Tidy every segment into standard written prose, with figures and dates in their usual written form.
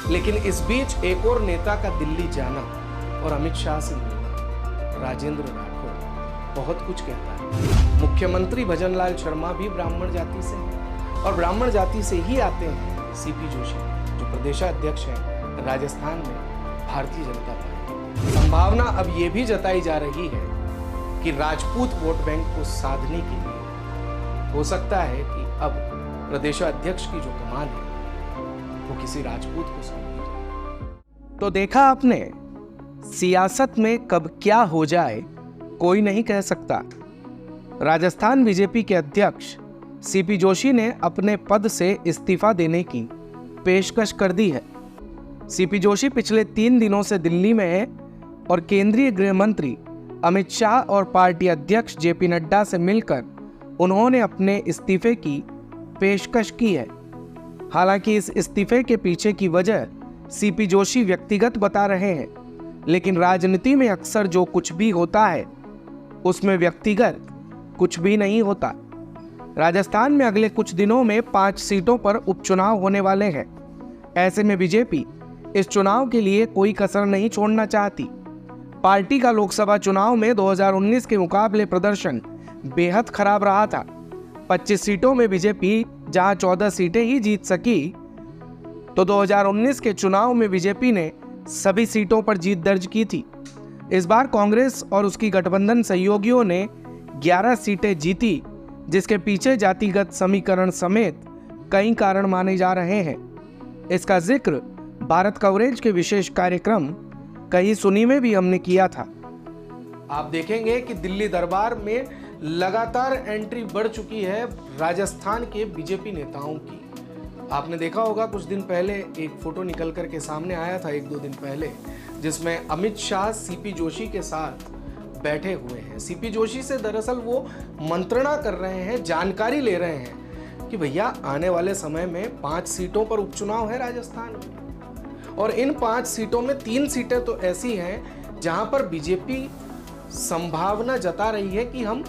लेकिन इस बीच एक और नेता का दिल्ली जाना और अमित शाह से मिलना राजेंद्र राठौड़ बहुत कुछ कहता है। मुख्यमंत्री भजनलाल शर्मा भी ब्राह्मण जाति से हैं और ब्राह्मण जाति से ही आते हैं सीपी जोशी, जो प्रदेशाध्यक्ष हैं राजस्थान में भारतीय जनता पार्टी। संभावना अब ये भी जताई जा रही है कि राजपूत वोट बैंक को साधने के लिए हो सकता है कि अब प्रदेशाध्यक्ष की जो कमान है वो किसी राजपूत को सौंपी जाए। तो देखा आपने, सियासत में कब क्या हो जाए कोई नहीं कह सकता। राजस्थान बीजेपी के अध्यक्ष सीपी जोशी ने अपने पद से इस्तीफा देने की पेशकश कर दी है। सीपी जोशी पिछले 3 दिनों से दिल्ली में है और केंद्रीय गृह मंत्री अमित शाह और पार्टी अध्यक्ष जेपी नड्डा से मिलकर उन्होंने अपने इस्तीफे की पेशकश की है। हालांकि इस इस्तीफे के पीछे की वजह सीपी जोशी व्यक्तिगत बता रहे हैं, लेकिन राजनीति में अक्सर जो कुछ भी होता है उसमें व्यक्तिगत कुछ भी नहीं होता। राजस्थान में अगले कुछ दिनों में 5 सीटों पर उपचुनाव होने वाले हैं। ऐसे में बीजेपी इस चुनाव के लिए कोई कसर नहीं छोड़ना चाहती। पार्टी का लोकसभा चुनाव में 2019 के मुकाबले प्रदर्शन बेहद खराब रहा था। 25 सीटों में बीजेपी जहां 14 सीटें ही जीत सकी, तो 2019 के चुनाव में बीजेपी ने सभी सीटों पर जीत दर्ज की थी। इस बार कांग्रेस और उसकी गठबंधन सहयोगियों ने 11 सीटें जीती, जिसके पीछे जातिगत समीकरण समेत कई कारण माने जा रहे हैं। इसका जिक्र भारत कवरेज के विशेष कार्यक्रम कहीं सुनी में भी हमने किया था। आप देखेंगे कि दिल्ली दरबार में लगातार एंट्री बढ़ चुकी है राजस्थान के बीजेपी नेताओं की। आपने देखा होगा कुछ दिन पहले एक फोटो निकल कर के सामने आया था, 1-2 दिन पहले, जिसमें अमित शाह सीपी जोशी के साथ बैठे हुए हैं। सीपी जोशी से दरअसल वो मंत्रणा कर रहे हैं, जानकारी ले रहे हैं कि भैया आने वाले समय में 5 सीटों पर उपचुनाव है राजस्थान में, और इन 5 सीटों में 3 सीटें तो ऐसी हैं जहां पर बीजेपी संभावना जता रही है कि हम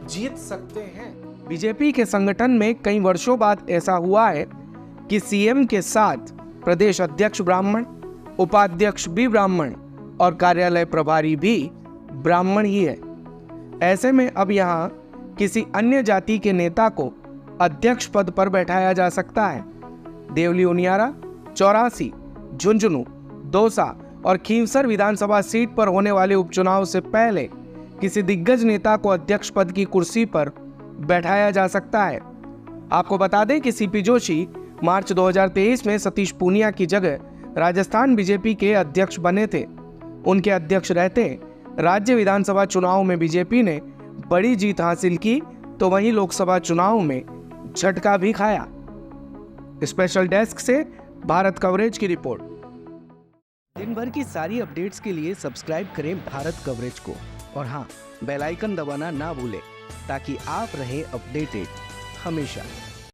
जीत सकते हैं। बीजेपी के संगठन में कई वर्षों बाद ऐसा हुआ है कि सीएम के साथ प्रदेश अध्यक्ष ब्राह्मण, उपाध्यक्ष भी ब्राह्मण और कार्यालय प्रभारी भी ब्राह्मण ही है। ऐसे में अब यहाँ किसी अन्य जाति के नेता को अध्यक्ष पद पर बैठाया जा सकता है। देवली उनियारा, चौरासी, झुंझुनू, दौसा और खींवसर विधानसभा सीट पर होने वाले उपचुनाव से पहले किसी दिग्गज नेता को अध्यक्ष पद की कुर्सी पर बैठाया जा सकता है। आपको बता दें कि सीपी जोशी मार्च 2023 में सतीश पूनिया की जगह राजस्थान बीजेपी के अध्यक्ष बने थे। उनके अध्यक्ष रहते राज्य विधानसभा चुनाव में बीजेपी ने बड़ी जीत हासिल की, तो वहीं लोकसभा चुनाव में झटका भी खाया। स्पेशल डेस्क से भारत कवरेज की रिपोर्ट। दिन भर की सारी अपडेट्स के लिए सब्सक्राइब करें भारत कवरेज को, और हाँ, बेल आइकन दबाना ना भूलें ताकि आप रहें अपडेटेड हमेशा।